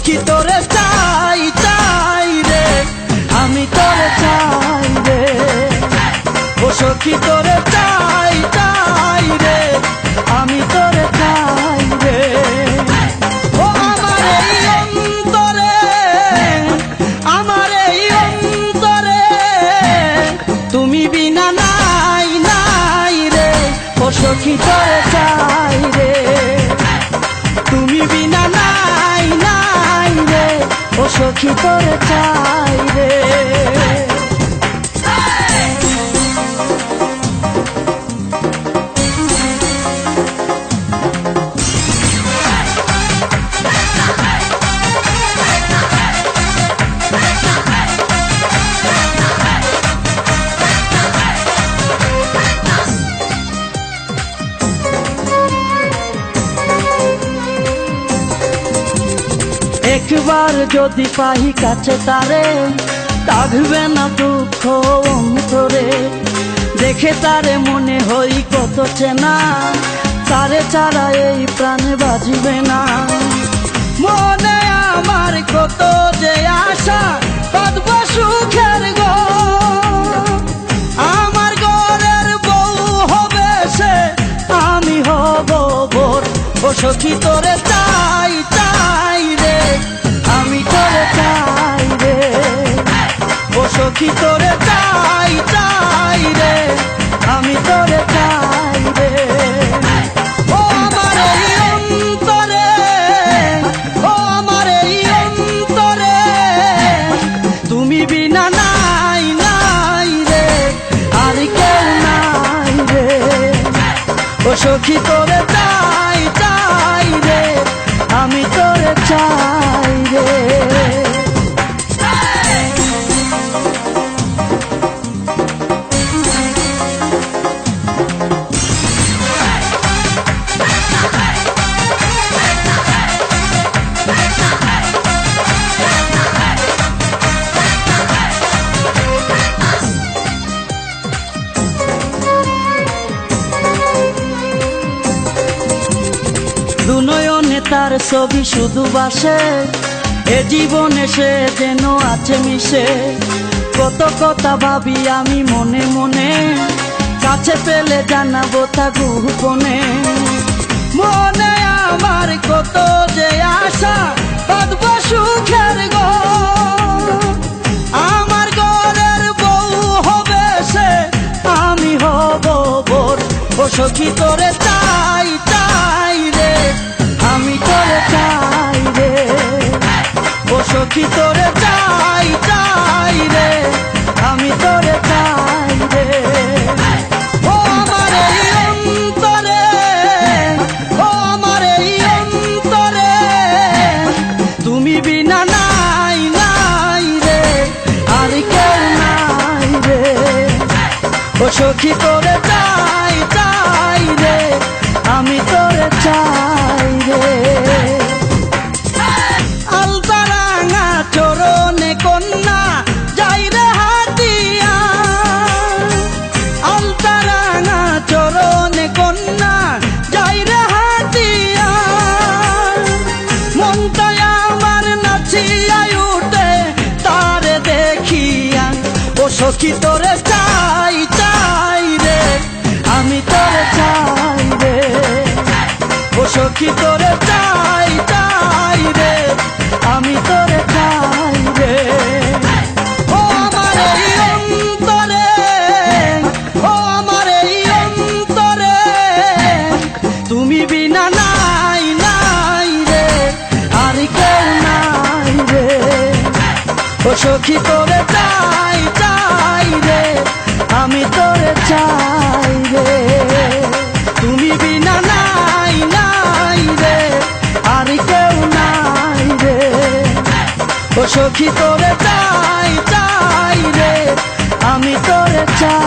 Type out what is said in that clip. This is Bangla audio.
সখী তোরে চাই চাই রে, আমি তোরে চাই রে। ও সখী তোরে চাই চাই রে, আমি তোরে চাই রে। ও আমার এই অন্তরে, আমার এই অন্তরে তুমি বিনা নাই নাই রে। ও সখী তোরে চাই রে, তুমি বিনা নাই নাই রে। ও সখী তোরে চাই রে। একবার যদি পাহি কাছে তারে, থাকবে না দুঃখ অন্তরে। দেখে তারে মনে হই কত চেনা, তারে ছাড়া এই প্রাণে বাজিবে না। মনে আমার কত যে আশা, বাঁধব সুখের ঘর। আমার ঘরের বউ হবে সে, আমি হব বোর। ও সখী তোরে চাই চাই রে, আমি তোরে চাই রে। ও সখী তোরে চাই চাই রে, আমি তোরে চাই রে। ও আমার এই অন্তরে, ও আমার এই অন্তরে তুমি বিনা নাই নাই রে, আর কেউ নাই রে। ও সখী তোরে চাই চাই রে, আমি তোরে চাই রে। দুনয়নে তার ছবি শুধু বাসে, এ জীবনে সে যেন আছে মিশে। কত কথা ভাবি আমি মনে মনে, কাছে পেলে জানাবো তা গোপনে। মনে আমার কত যে আশা, বাঁধব সুখের ঘর। আমার ঘরের বউ হবে সে, আমি হব বোর। ও সখী তোরে চাই চাই রে, আমি তোরে চাই রে। ও সখী তোরে চাই চাই রে, আমি তোরে চাই রে। ও আমার এই অন্তরে, ও আমার এই অন্তরে তুমি বিনা নাই নাই রে, আর কেউ নাই রে। ও সখী তোরে চাই চাই রে, আমি তোরে চাই রে। আলতারাঙা চরণে কন্যা যাই রে হাতিয়া, আলতারাঙা চরণে কন্যা যাই রে হাতিয়া। মনটাই আমার নাচিয়া উঠে তারে দেখিয়া। ও সখী তোরে চাই চাই রে, আমি তোরে চাই রে। ও সখী তোরে চাই চাই রে, আমি তোরে চাই রে। ও আমার এই অন্তরে, ও আমার এই অন্তরে তুমি বিনা নাই নাই রে, আর কেউ নাই রে। ও সখী তোরে চাই চাই রে, আমি তোরে চাই রে। তুমি বিনা নাই নাই রে, আর কেউ নাই রে। ও সখী তোরে চাই চাই রে, আমি তোরে চাই।